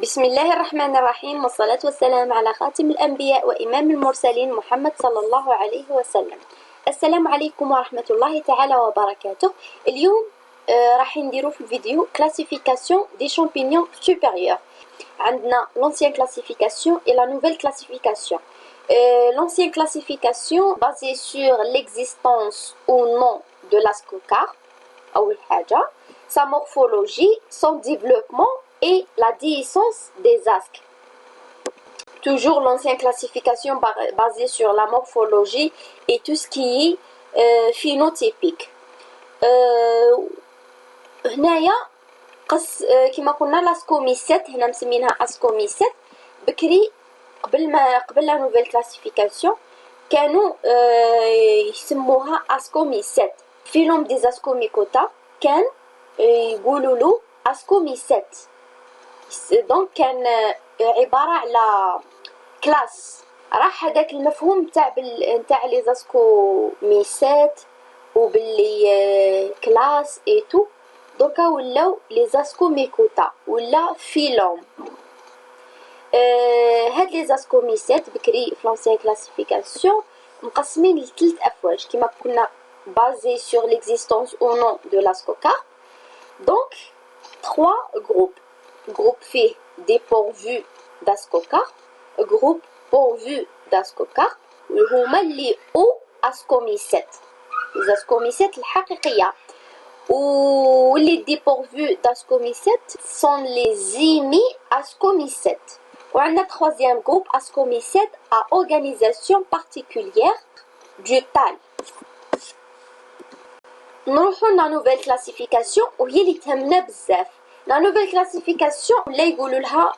بسم الله الرحمن الرحيم، والصلاة والسلام على خاتم الأنبياء وإمام المرسلين محمد صلى الله عليه وسلم. السلام عليكم ورحمة الله تعالى وبركاته. اليوم راح نديرو في الفيديو classification des champignons supérieurs. عندنا l'ancienne classification et la nouvelle classification. L'ancienne classification basée sur l'existence ou non de l'ascocarpe, أول حاجة, sa morphologie, son développement et la déhiscence des asques. Toujours l'ancienne classification basée sur la morphologie et tout ce qui est phénotypique. هنايا كما قلنا لاسكوميسيت، هنا مسمينها اسكوميسيت. بكري قبل لا نوفيل كلاسيفيكاسيون كانوا يسموها اسكوميسيت. فيلوم دي اسكوميكوتا كان يقولوا له اسكوميسيت. دونك كان عباره على كلاس. راح هذاك المفهوم تاع لي زاسكوميسيت وباللي كلاس اي تو، دوكا ولاو لي زاسكوميكوتا ولا فيلوم. هاد لي زاسكوميسيت بكري في لونسيان كلاسيفيكاسيون مقسمين لثلاث افواج كما كنا basé sur l'existence ou non de l'ascocarpe. Donc, 3 groupes. Groupe fait dépourvu d'ascocarpe, groupe pourvu d'ascocarpe, وهما اللي او اسكوميسيت. les ascomycètes الحقيقية. واللي dépourvu d'ascomycètes sont les hémiascomycètes. وعندنا troisième groupe ascomycètes à organisation particulière du tal. نروحو لا نوفيل كلاسيفيكاسيون وهي اللي تهمنا بزاف. لا نوفيل كلاسيفيكاسيون ولا يقولوا لها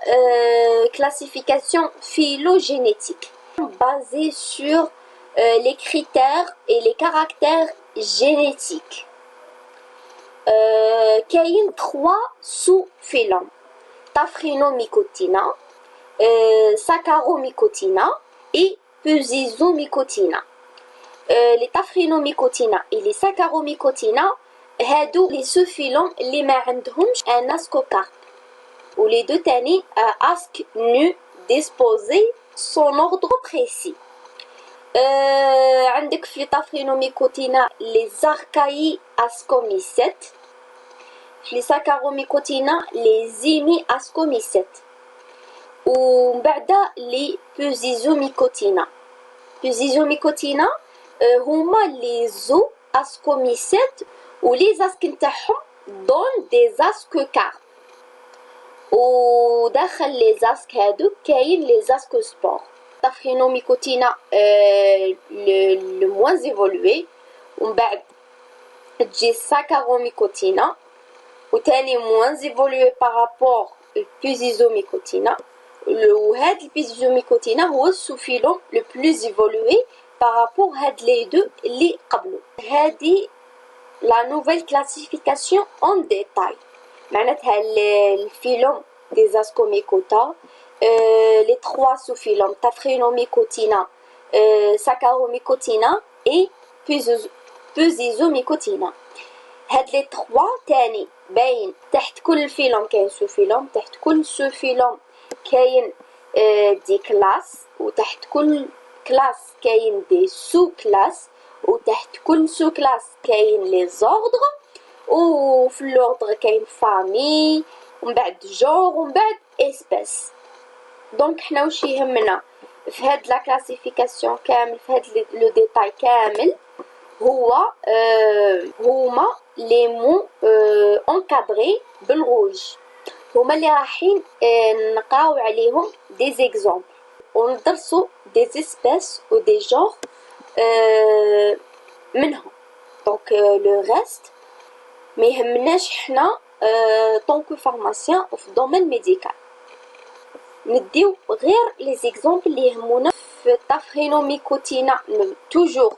كلاسيفيكاسيون فيلوجينيتيك basée sur les critères et les caractères génétiques. كاين 3 sous-phylums: Taphrinomicotina, Saccharomycotina et Peucizomycotina. Les Taphrinomicotina et les Saccharomycotina هادو les sous-phylums اللي ما عندهمش un ascocarpe. و les deux تاني asque nu disposé son ordre précis. عندك في Taphrinomicotina les archaeascomycètes، في Saccharomycotina les hémiascomycètes، ومن بعد les Peucizomycotina. Peucizomycotina هما les zooascomycètes ولي زاسك نتاعهم دون دي زاسكوكارب. وداخل لي زاسك هادو كاين لي زاسكوسبور. Taphrinomicotina le moins évolué، ومن بعد تجي Saccharomycotina وتاني moins évolué par rapport Peucizomycotina. وهاد البيزيزوميكوتينا هو السوفيلوم le plus évolué par rapport هاد les deux اللي قبلو. هادي la nouvelle classification en détail. معناتها الفيلوم des ascomycota، les 3 sous-phylums Taphrinomicotina, Saccharomycotina et Peucizomycotina. هاد les 3 تاني باين تحت كل فيلوم كاين سوفيلوم، تحت كل سوفيلوم كاين دي كلاس، وتحت كل كلاس كاين دي سو كلاس، وتحت كل سو كلاس كاين لي زوردر، وفي لوردر كاين فامي، ومن بعد جور، ومن بعد اسبيس. دونك حنا واش يهمنا في هاد لا كلاسيفيكاسيون كامل، في هاد لو ديتاي كامل، هو هما لي مو انكادري بالروج، هما اللي رايحين نقراو عليهم دي زيكزامبل وندرسو دي اسبيس و دي جور منهم. دونك لو ريست ما يهمناش حنا طونكو فارماسيان في الدومين ميديكال. نديو غير لي زيكزامبل اللي يهمونا في Taphrinomicotina.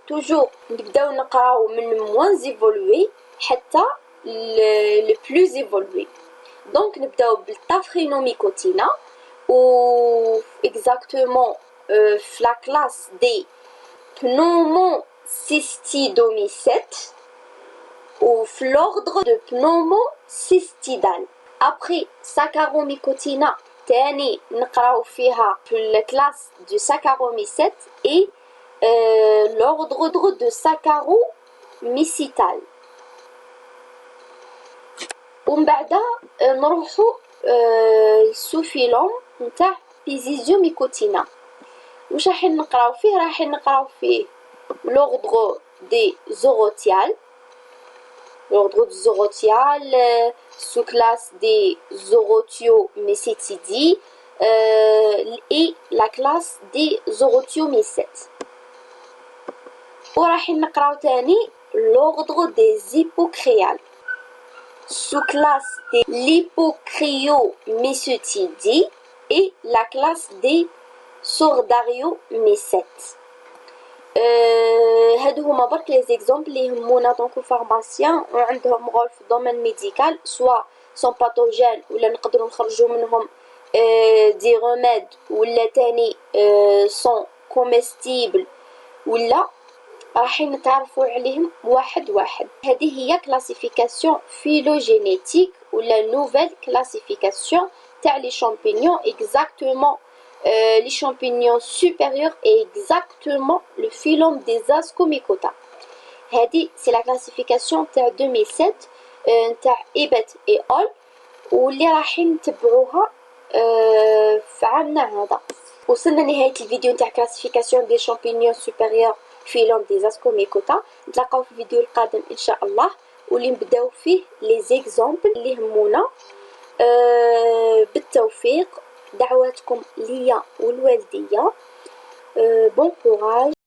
توجور نبداو نقراو من موان ايفولوي حتى le plus évolué. Donc نبداو بالتافرينوميكوتينا و exactement في la classe des pneumocystomycètes ou l'ordre de pneumocystidales. Après Saccharomycotina تاني نقراو فيها في الكلاس دو ساكاروميسيت اي l'ordre de Saccharomycétales. ومن بعد نروحو السوفيلوم نتاع بيزيزيوميكوتينا. واش راح نقراو فيه؟ راح نقراو فيه l'ordre des zorotiales, l'ordre des zorotiales, sous-classe des Zorotiomycetidae et la classe des Zorotiomycètes. وراح نقراو تاني l'ordre des Hippocréales, sous-classe des Lipocryomycetidae et la classe des Sordariomycètes. هادو هما برك لي زيكزامبل اللي يهمونا طونكو فارماسيان وعندهم رول في الدومين ميديكال، سوا سون باثوجين ولا نقدروا نخرجوا منهم دي روميد، ولا تاني سون كوميستيبل، ولا راح نتعرفوا عليهم واحد واحد. هذه هي كلاسيفيكاسيون فيلوجينيتيك ولا نوفيل كلاسيفيكاسيون تاع لي شامبينيون اكزاكتومون. Les champignons supérieurs et exactement le phylum des Ascomycota. هذه c'est la classification تاع 2007 تاع إيبت et أول، واللي راح نتبعوها في عامنا هذا. وصلنا نهاية الفيديو تاع classification des champignons supérieurs phylum des Ascomycota. نتلاقاو في الفيديو القادم إن شاء الله، واللي نبداو فيه لي زيكزامبل اللي يهمونا. بالتوفيق، دعواتكم ليا والوالدية. بون كوراج.